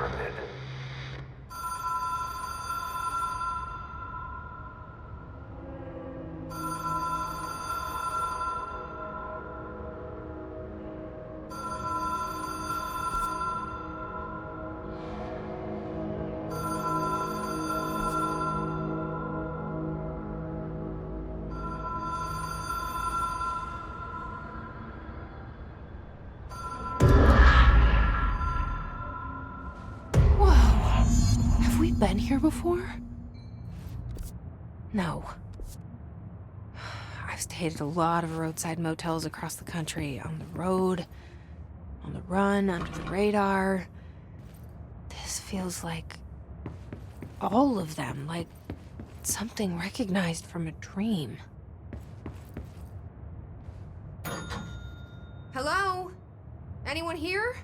pyramid. Been here before? No. I've stayed at a lot of roadside motels across the country, on the road, on the run, under the radar. This feels like all of them, like something recognized from a dream. Hello? Anyone here?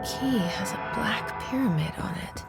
The key has a black pyramid on it.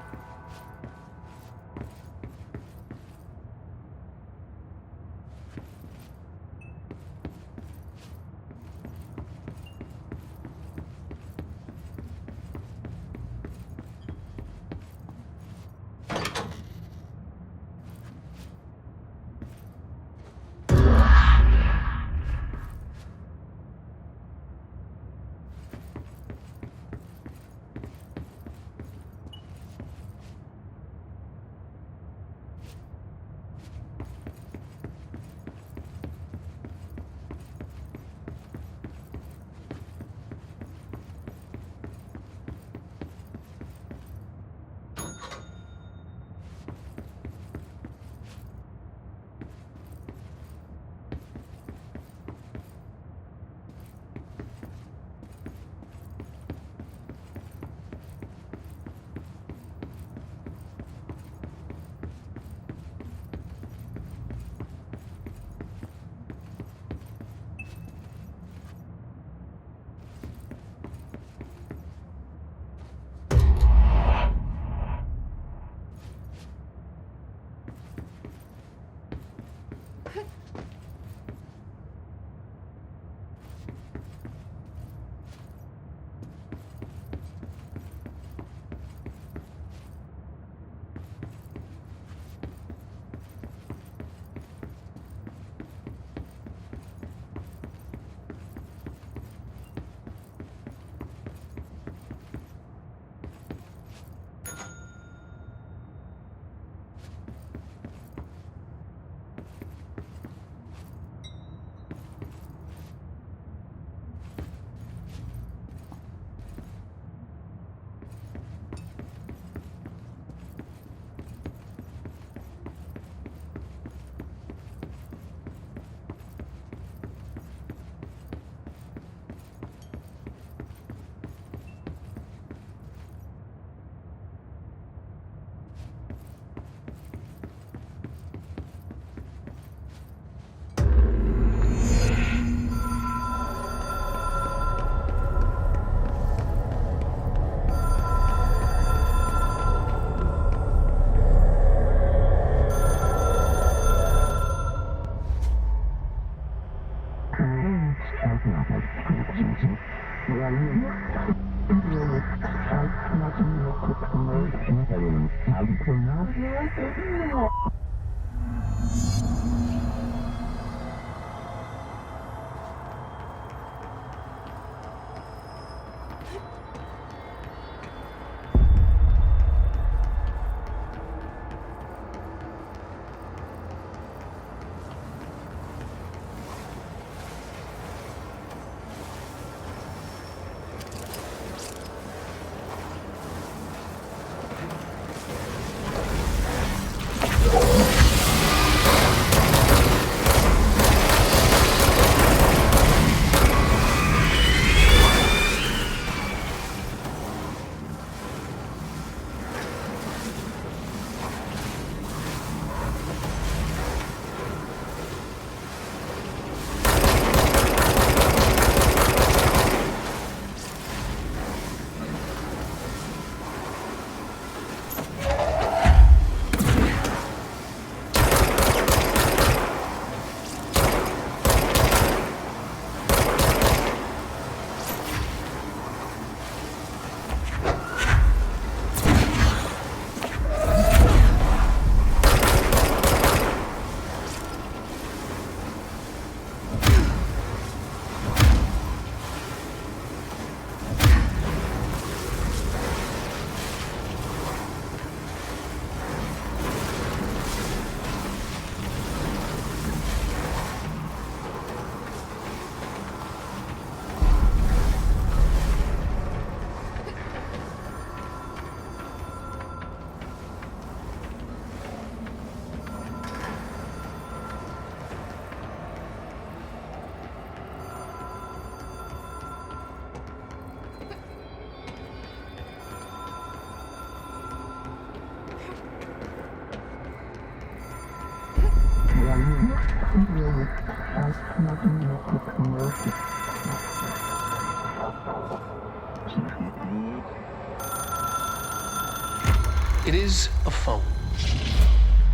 It is a phone.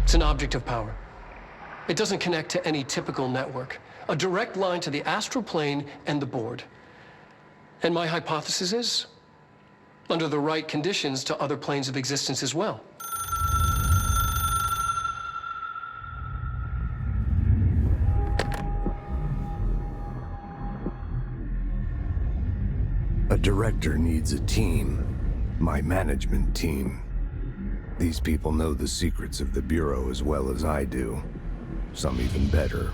It's an object of power. It doesn't connect to any typical network. A direct line to the astral plane and the board. And my hypothesis is, under the right conditions, to other planes of existence as well. A director needs a team. My management team. These people know the secrets of the Bureau as well as I do. Some even better.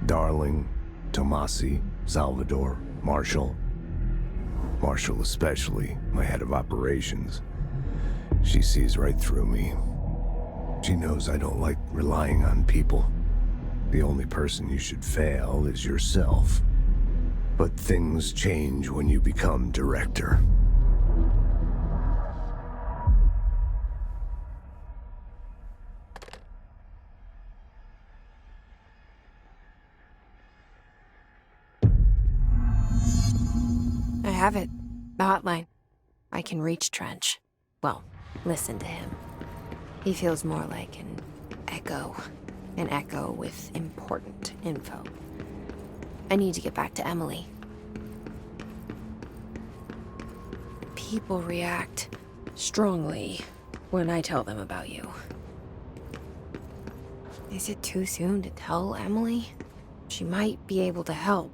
Darling, Tomasi, Salvador, Marshall. Marshall especially, my head of operations. She sees right through me. She knows I don't like relying on people. The only person you should fail is yourself. But things change when you become director. I have it. The hotline. I can reach Trench. Well, listen to him. He feels more like an echo. An echo with important info. I need to get back to Emily. People react strongly when I tell them about you. Is it too soon to tell Emily? She might be able to help.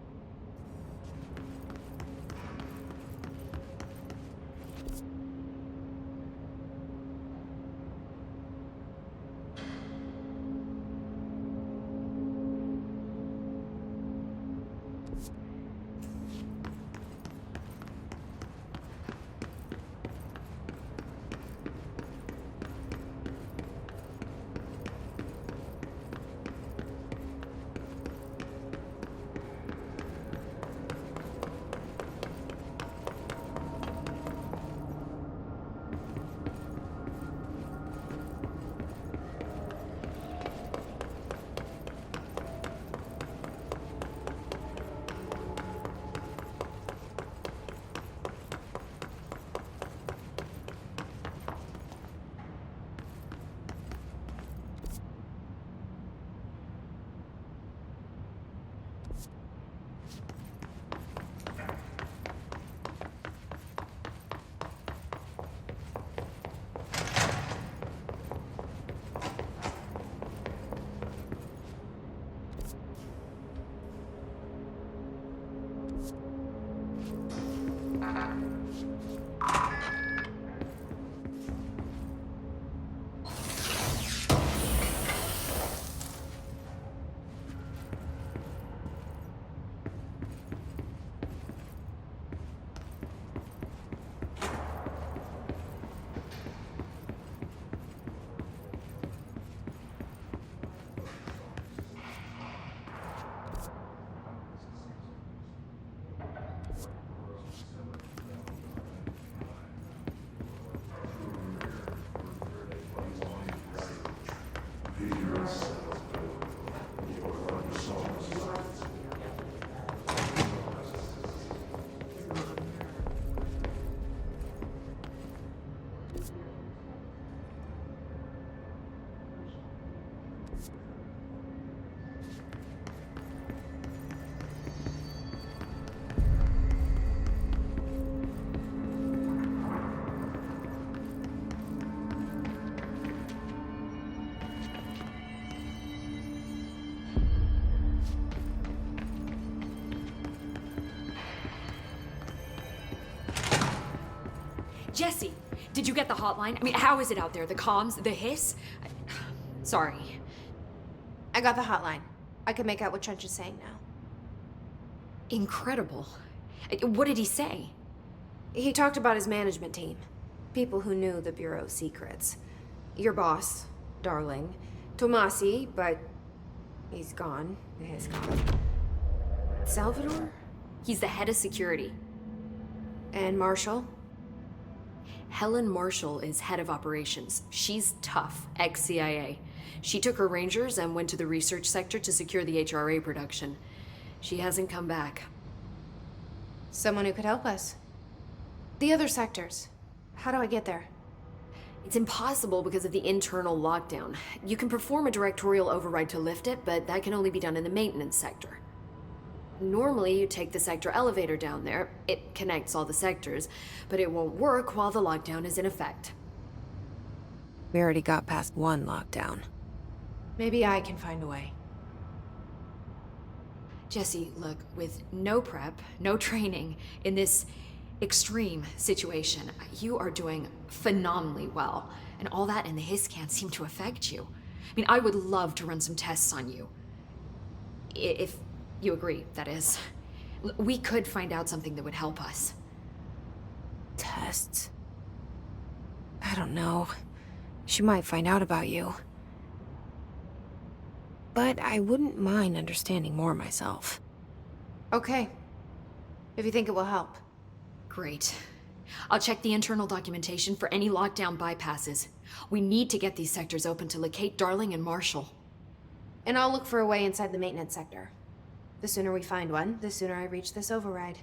Jesse, did you get the hotline? I mean, how is it out there? The comms, the hiss? Sorry. I got the hotline. I can make out what Trench is saying now. Incredible. What did he say? He talked about his management team. People who knew the Bureau's secrets. Your boss, Darling. Tomasi, but he's gone. He's gone. Salvador? He's the head of security. And Marshall? Helen Marshall is head of operations. She's tough, ex-CIA. She took her Rangers and went to the research sector to secure the HRA production. She hasn't come back. Someone who could help us. The other sectors. How do I get there? It's impossible because of the internal lockdown. You can perform a directorial override to lift it, but that can only be done in the maintenance sector. Normally, you take the sector elevator down there. It connects all the sectors, but it won't work while the lockdown is in effect. We already got past one lockdown. Maybe I can find a way. Jesse, look, with no prep, no training, in this extreme situation, you are doing phenomenally well. And all that and the hiss can't seem to affect you. I mean, I would love to run some tests on you. If you agree, that is. We could find out something that would help us. Tests? I don't know. She might find out about you. But I wouldn't mind understanding more myself. Okay. If you think it will help. Great. I'll check the internal documentation for any lockdown bypasses. We need to get these sectors open to locate Darling and Marshall. And I'll look for a way inside the maintenance sector. The sooner we find one, the sooner I reach this override.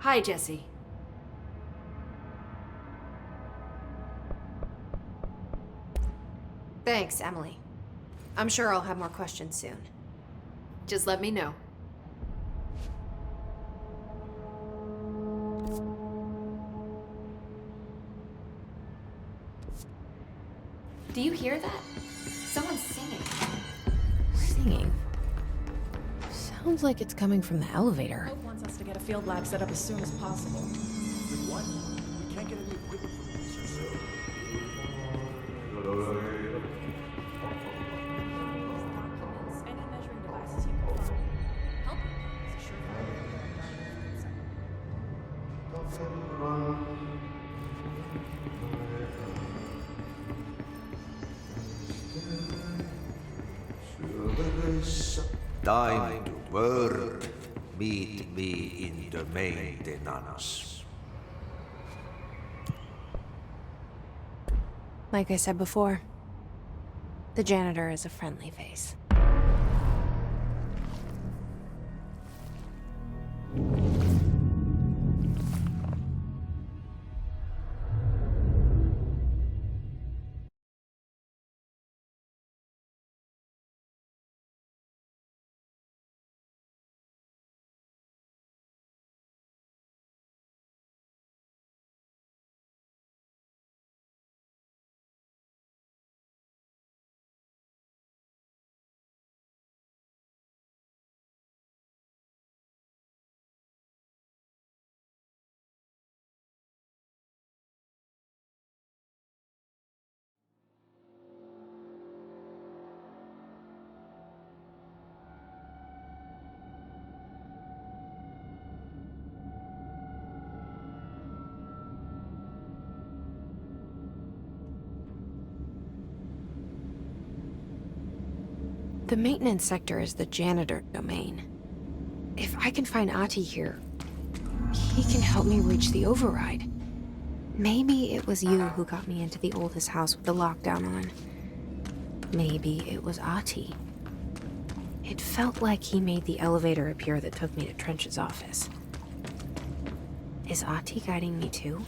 Hi, Jesse. Thanks, Emily. I'm sure I'll have more questions soon. Just let me know. Do you hear that? Someone's singing. Singing? Sounds like it's coming from the elevator. Hope wants us to get a field lab set up as soon as possible. With what? We can't get any equipment from the research. Any measuring devices you can find. Help is a surefire way to get our data. Time to work. Meet me in the maintenance. Like I said before, the janitor is a friendly face. The maintenance sector is the janitor domain. If I can find Ahti here, he can help me reach the override. Maybe it was you who got me into the oldest house with the lockdown on. Maybe it was Ahti. It felt like he made the elevator appear that took me to Trench's office. Is Ahti guiding me too?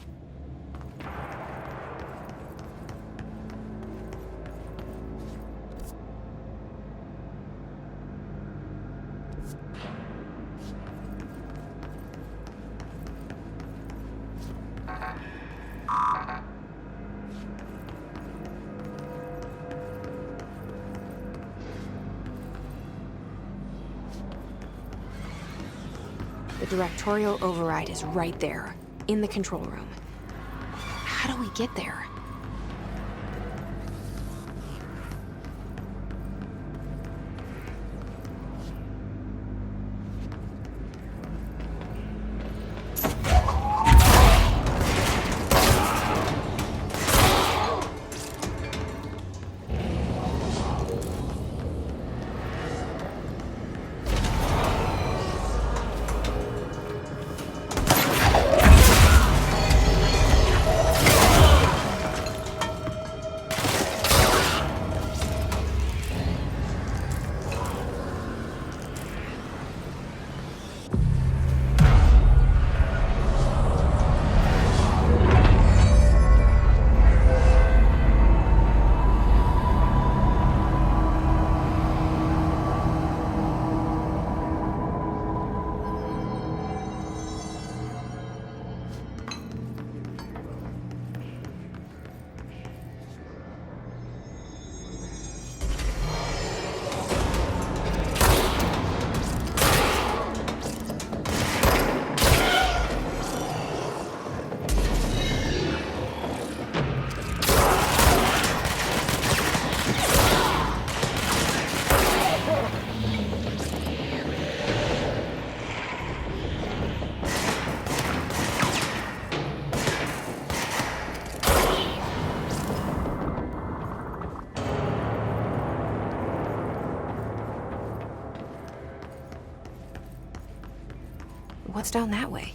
The directorial override is right there, in the control room. How do we get there? What's down that way?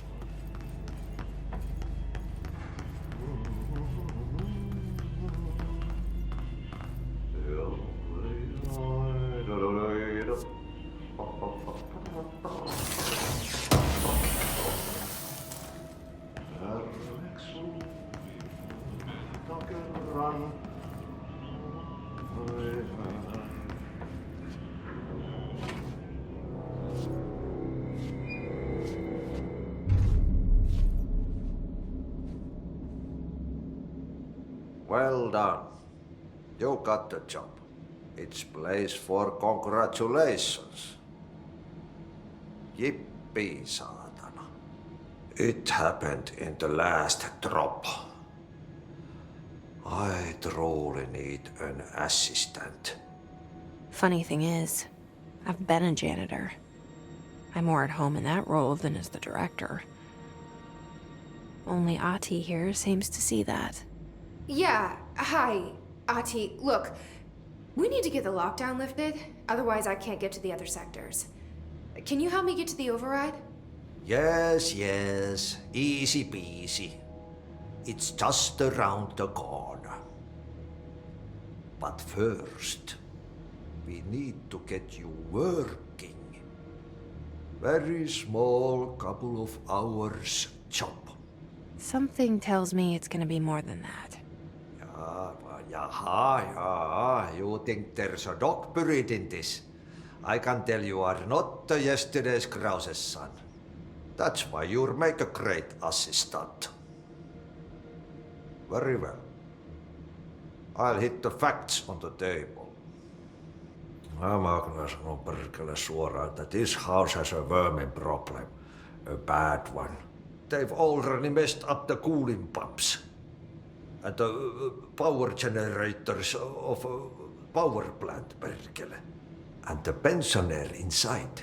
Well done. You got the job. It's place for congratulations. Yippee, saatana. It happened in the last drop. I truly need an assistant. Funny thing is, I've been a janitor. I'm more at home in that role than as the director. Only Ahti here seems to see that. Yeah, hi, Ahti. Look, we need to get the lockdown lifted, otherwise I can't get to the other sectors. Can you help me get to the override? Yes, easy peasy. It's just around the corner. But first, we need to get you working. Very small, couple of hours job. Something tells me it's gonna be more than that. You think there's a dog buried in this? I can tell you are not yesterday's Krause's son. That's why you'll make a great assistant. Very well. I'll hit the facts on the table. Mä kyllä sanon perkele suoraan, that this house has a vermin problem. A bad one. They've already messed up the cooling pumps. And the power generators of a power plant, perkele. And the pensioner inside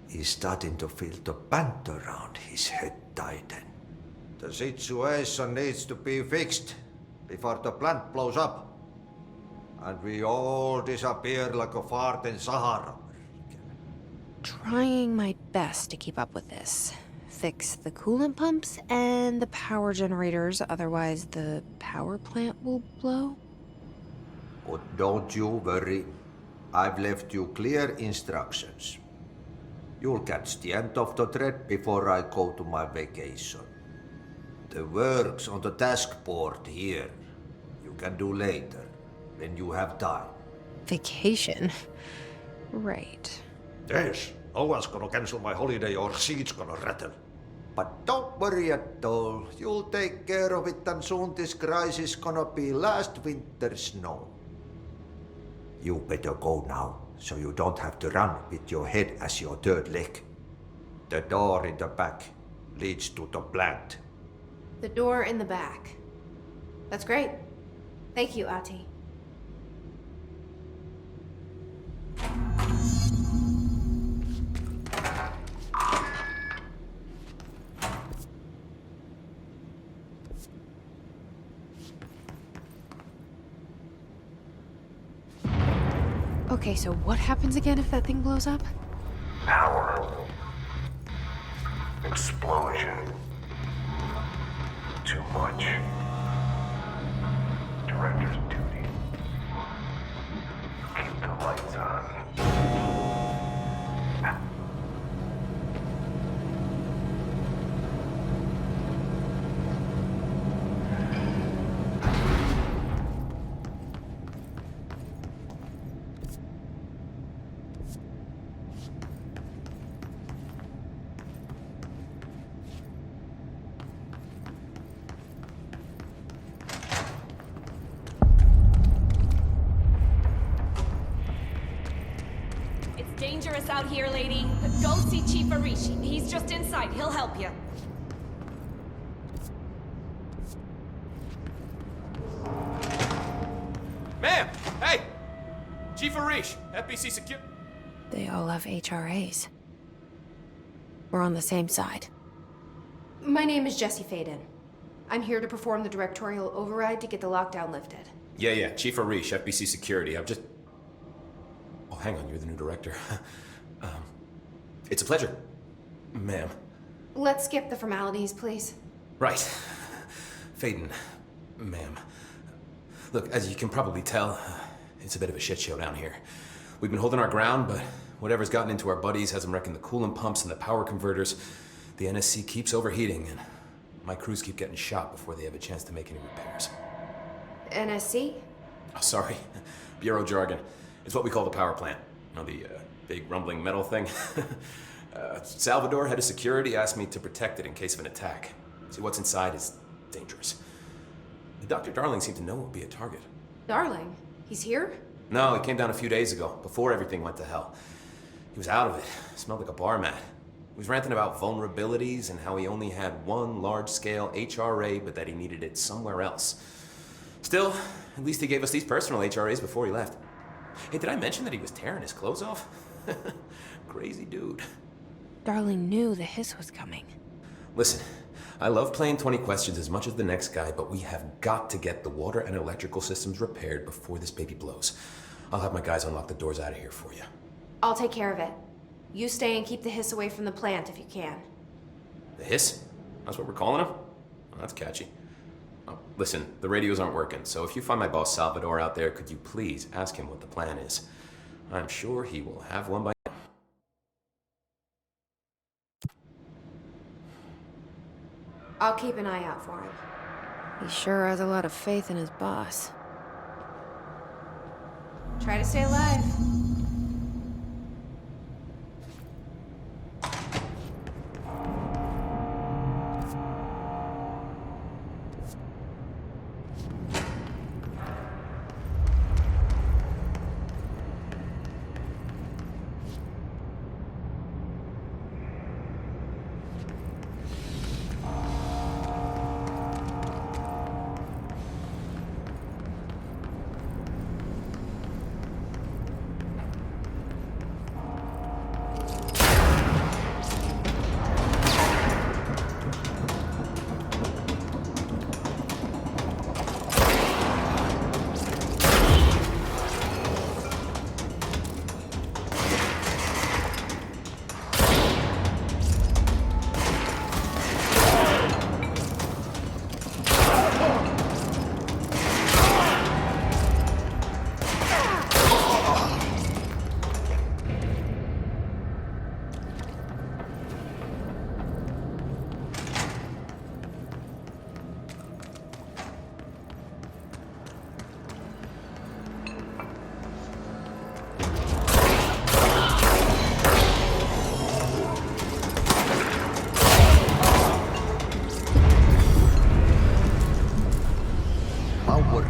is starting to feel the band around his head tighten. The situation needs to be fixed before the plant blows up. and we all disappear like a fart in Sahara. Trying my best to keep up with this. Fix the coolant pumps and the power generators, otherwise the power plant will blow. But don't you worry. I've left you clear instructions. You'll catch the end of the thread before I go to my vacation. The work's on the task board here. You can do later, when you have time. Vacation? Right. Yes, no one's gonna cancel my holiday or seat's gonna rattle. But don't worry at all. You'll take care of it, and soon this crisis gonna be last winter's snow. You better go now, so you don't have to run with your head as your third leg. The door in the back leads to the plant. The door in the back. That's great. Thank you, Ati. Okay, so what happens again if that thing blows up? Power. Explosion. Too much. Director's duty. Keep the lights on. Dangerous out here, lady. Go see Chief Arish. He's just inside. He'll help you. Ma'am! Hey! Chief Arish, FBC Secure... They all have HRAs. We're on the same side. My name is Jesse Faden. I'm here to perform the directorial override to get the lockdown lifted. Yeah, Chief Arish, FBC Security. I've just... Oh, hang on, you're the new director. It's a pleasure, ma'am. Let's skip the formalities, please. Right. Faden, ma'am. Look, as you can probably tell, it's a bit of a shit show down here. We've been holding our ground, but whatever's gotten into our buddies has them wrecking the coolant pumps and the power converters. The NSC keeps overheating, and my crews keep getting shot before they have a chance to make any repairs. NSC? Oh, sorry. Bureau jargon. It's what we call the power plant. You know, the big rumbling metal thing? Salvador, head of security, asked me to protect it in case of an attack. See, what's inside is dangerous. Dr. Darling seemed to know it would be a target. Darling? He's here? No, he came down a few days ago, before everything went to hell. He was out of it. Smelled like a bar mat. He was ranting about vulnerabilities and how he only had one large-scale HRA, but that he needed it somewhere else. Still, at least he gave us these personal HRAs before he left. Hey, did I mention that he was tearing his clothes off? Crazy dude. Darling knew the hiss was coming. Listen, I love playing 20 questions as much as the next guy, but we have got to get the water and electrical systems repaired before this baby blows. I'll have my guys unlock the doors out of here for you. I'll take care of it. You stay and keep the hiss away from the plant if you can. The hiss? That's what we're calling him? Oh, that's catchy. Oh, listen, the radios aren't working, so if you find my boss Salvador out there, could you please ask him what the plan is? I'm sure he will have one by now. I'll keep an eye out for him. He sure has a lot of faith in his boss. Try to stay alive.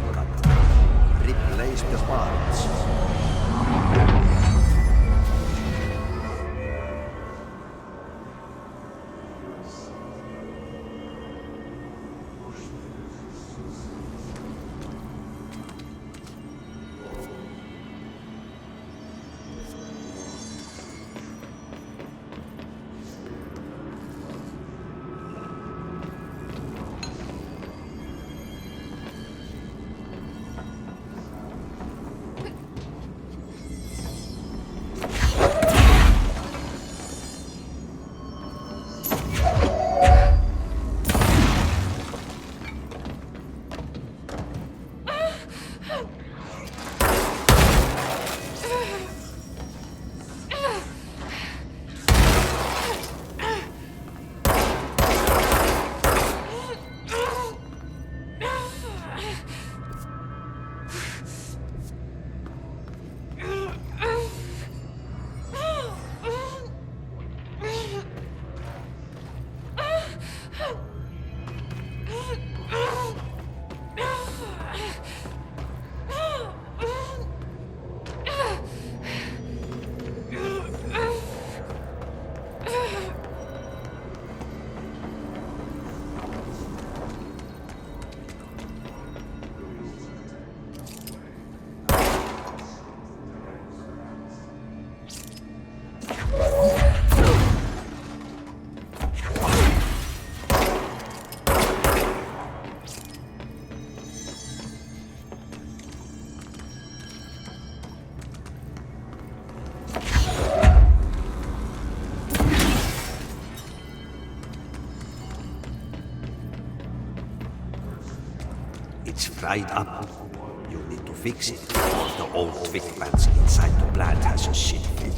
shortcut. Replace the parts. It's fried up. You need to fix it. The old twig plants inside the plant has a shit fit.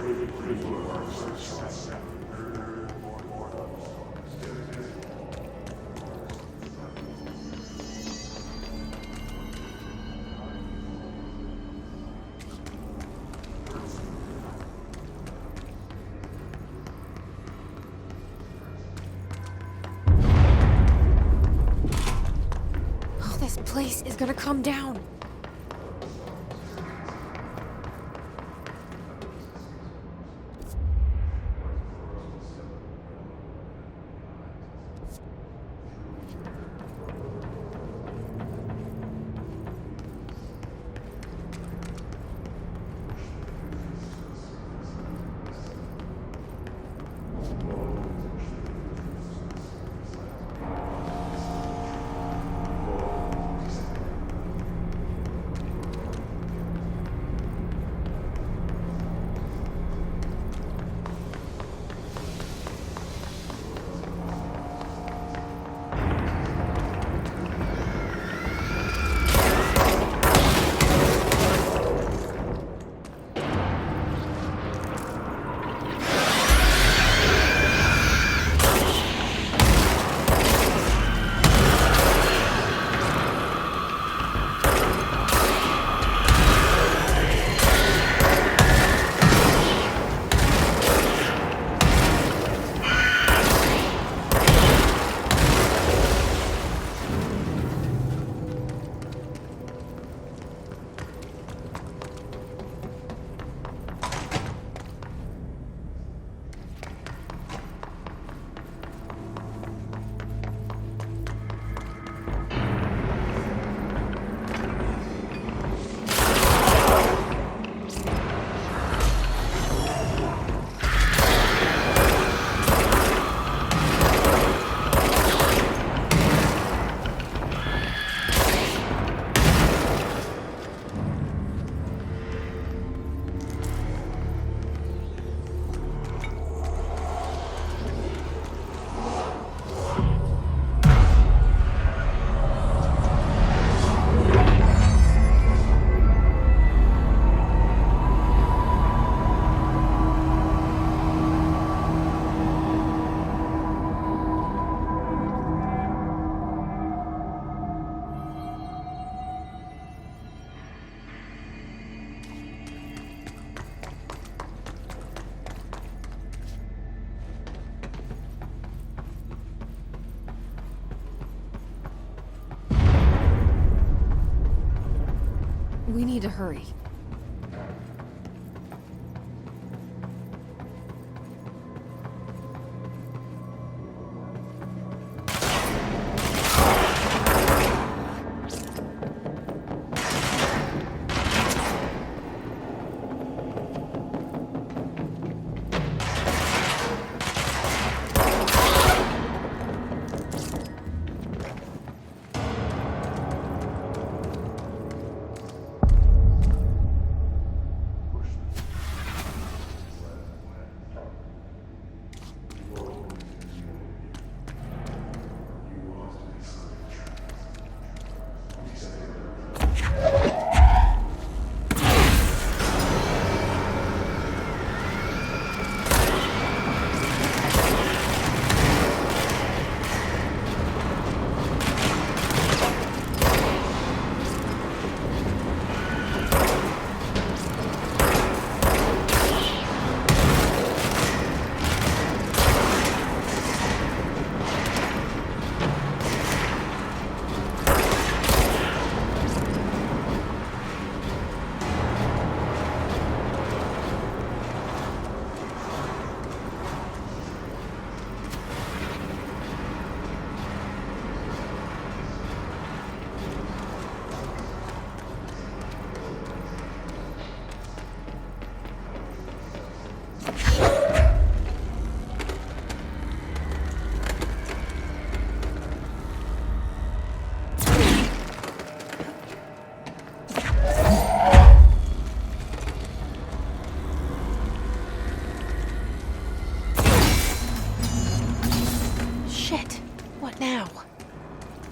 Oh, this place is gonna come down. We need to hurry.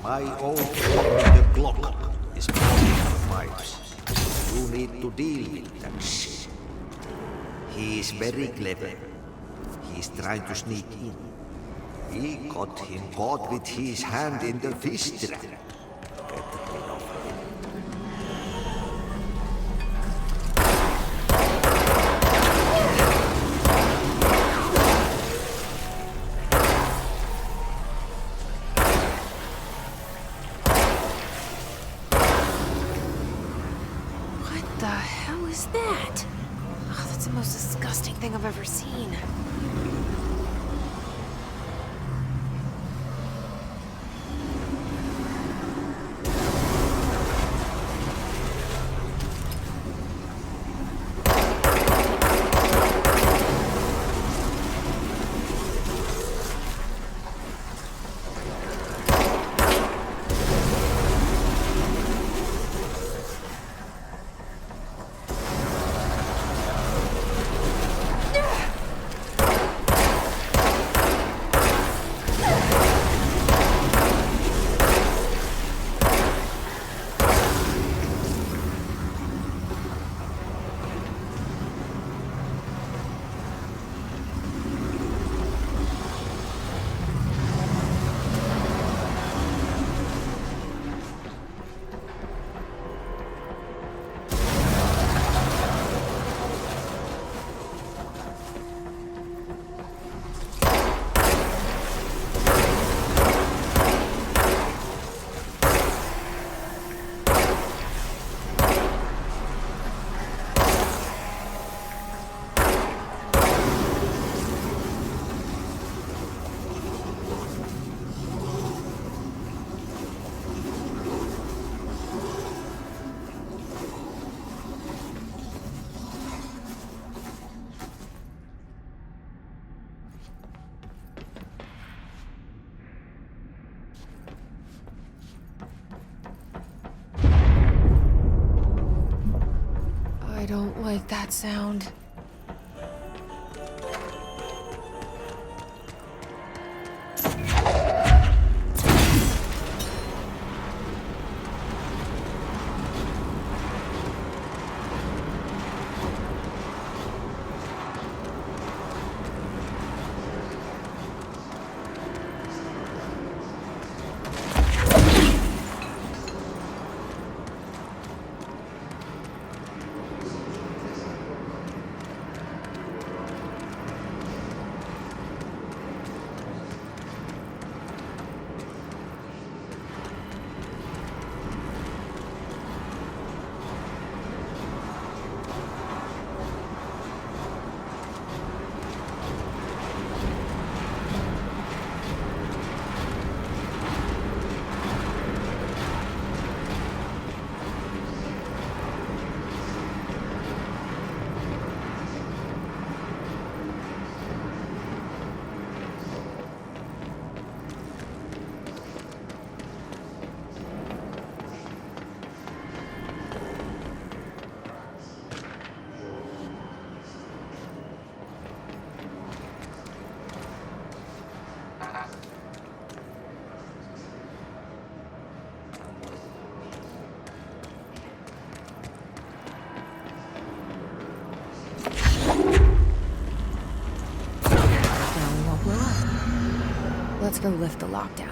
My old friend, the clock, is blowing our pipes. You need to deal with that shit. He is very clever. He's trying to sneak in. We got him caught with his hand in the fish trap. Better get off him. What the hell is that? Oh, that's the most disgusting thing I've ever seen. I don't like that sound. Let's go lift the lockdown.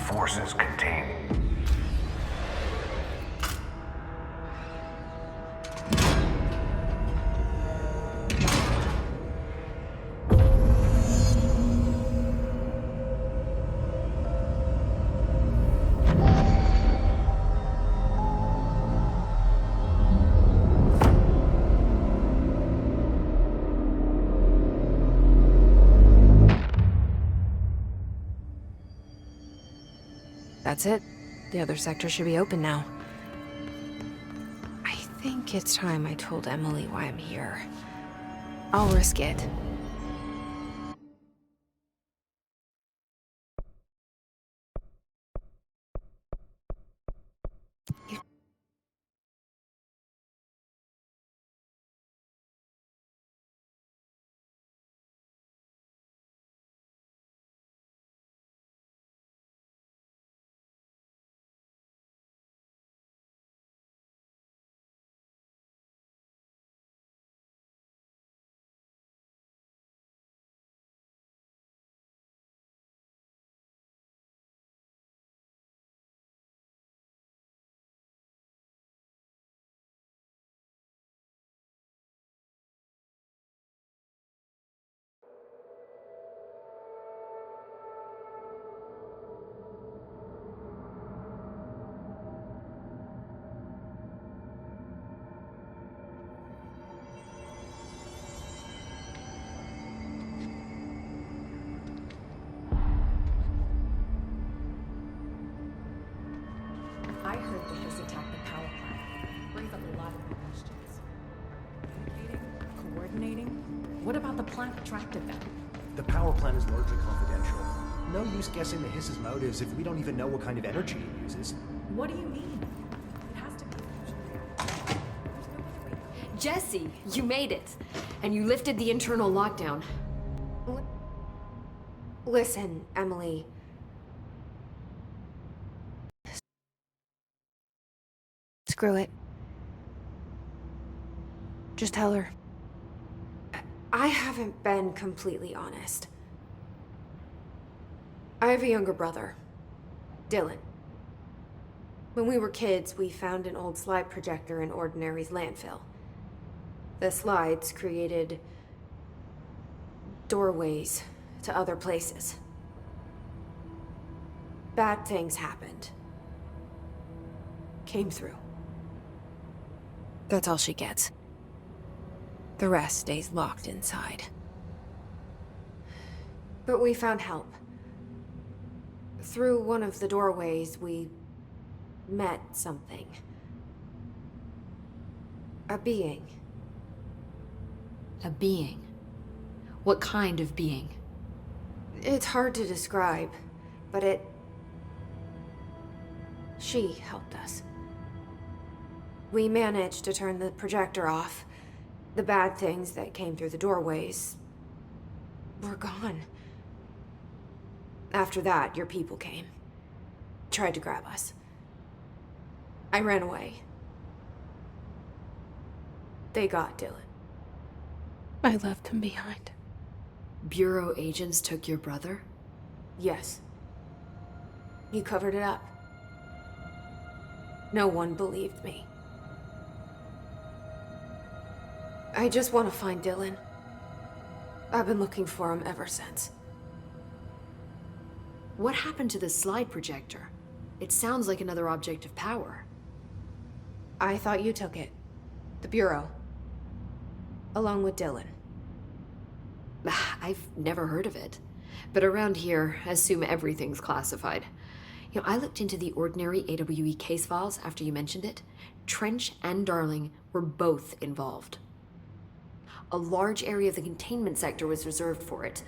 Forces contained. That's it. The other sector should be open now. I think it's time I told Emily why I'm here. I'll risk it. I heard the Hiss attack the power plant. Brings up a lot of questions. Communicating? Coordinating? What about the plant attracted them? The power plant is largely confidential. No use guessing the Hiss's motives if we don't even know what kind of energy it uses. What do you mean? It has to be a fusion reactor. There's no other way. Jesse, you made it. And you lifted the internal lockdown. Listen, Emily. Screw it. Just tell her. I haven't been completely honest. I have a younger brother, Dylan. When we were kids, we found an old slide projector in Ordinary's landfill. The slides created doorways to other places. Bad things happened. Came through. That's all she gets. The rest stays locked inside. But we found help. Through one of the doorways, we met something. A being. A being? What kind of being? It's hard to describe, but she helped us. We managed to turn the projector off. The bad things that came through the doorways were gone. After that, your people came. Tried to grab us. I ran away. They got Dylan. I left him behind. Bureau agents took your brother? Yes. You covered it up. No one believed me. I just want to find Dylan. I've been looking for him ever since. What happened to the slide projector? It sounds like another object of power. I thought you took it. The Bureau. Along with Dylan. I've never heard of it. But around here, I assume everything's classified. You know, I looked into the ordinary AWE case files after you mentioned it. Trench and Darling were both involved. A large area of the containment sector was reserved for it.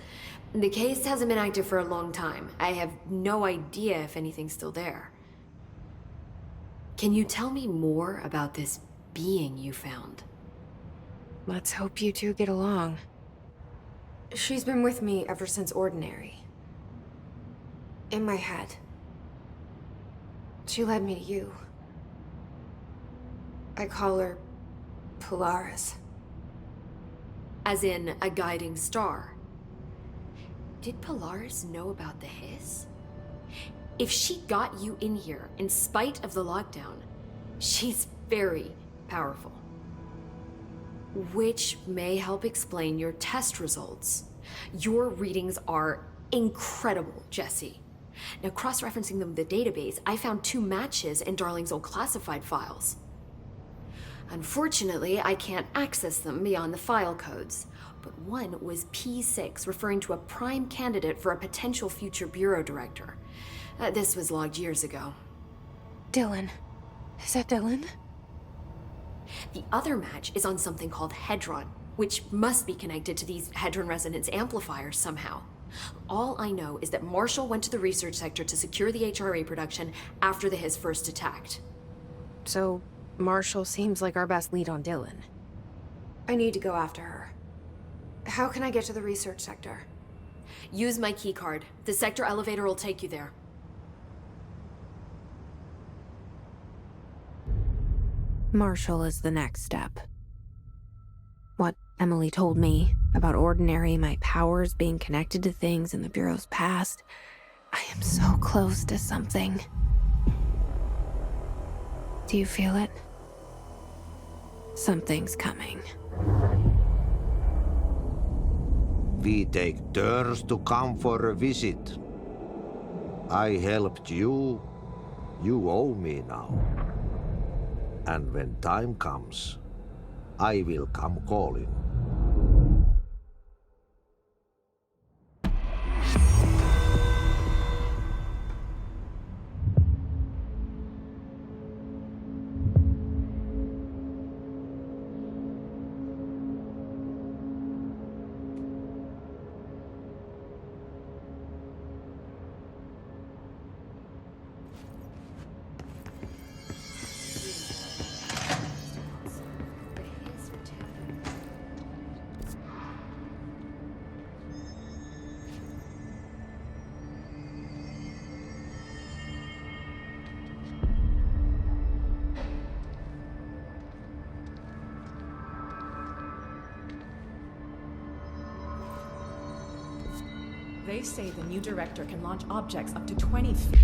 The case hasn't been active for a long time. I have no idea if anything's still there. Can you tell me more about this being you found? Let's hope you two get along. She's been with me ever since Ordinary. In my head. She led me to you. I call her Polaris. As in a guiding star. Did Polaris know about the hiss? If she got you in here in spite of the lockdown, she's very powerful. Which may help explain your test results. Your readings are incredible, Jesse. Now, cross-referencing them with the database, I found 2 matches in Darling's old classified files. Unfortunately, I can't access them beyond the file codes, but one was P6, referring to a prime candidate for a potential future bureau director. This was logged years ago. Dylan. Is that Dylan? The other match is on something called Hedron, which must be connected to these Hedron resonance amplifiers somehow. All I know is that Marshall went to the research sector to secure the HRA production after the hiss first attacked. So, Marshall seems like our best lead on Dylan. I need to go after her. How can I get to the research sector? Use my keycard. The sector elevator will take you there. Marshall is the next step. What Emily told me about Ordinary, my powers being connected to things in the Bureau's past, I am so close to something. Do you feel it? Something's coming. We take turns to come for a visit. I helped you. You owe me now. And when time comes, I will come calling. They say the new director can launch objects up to 20 feet.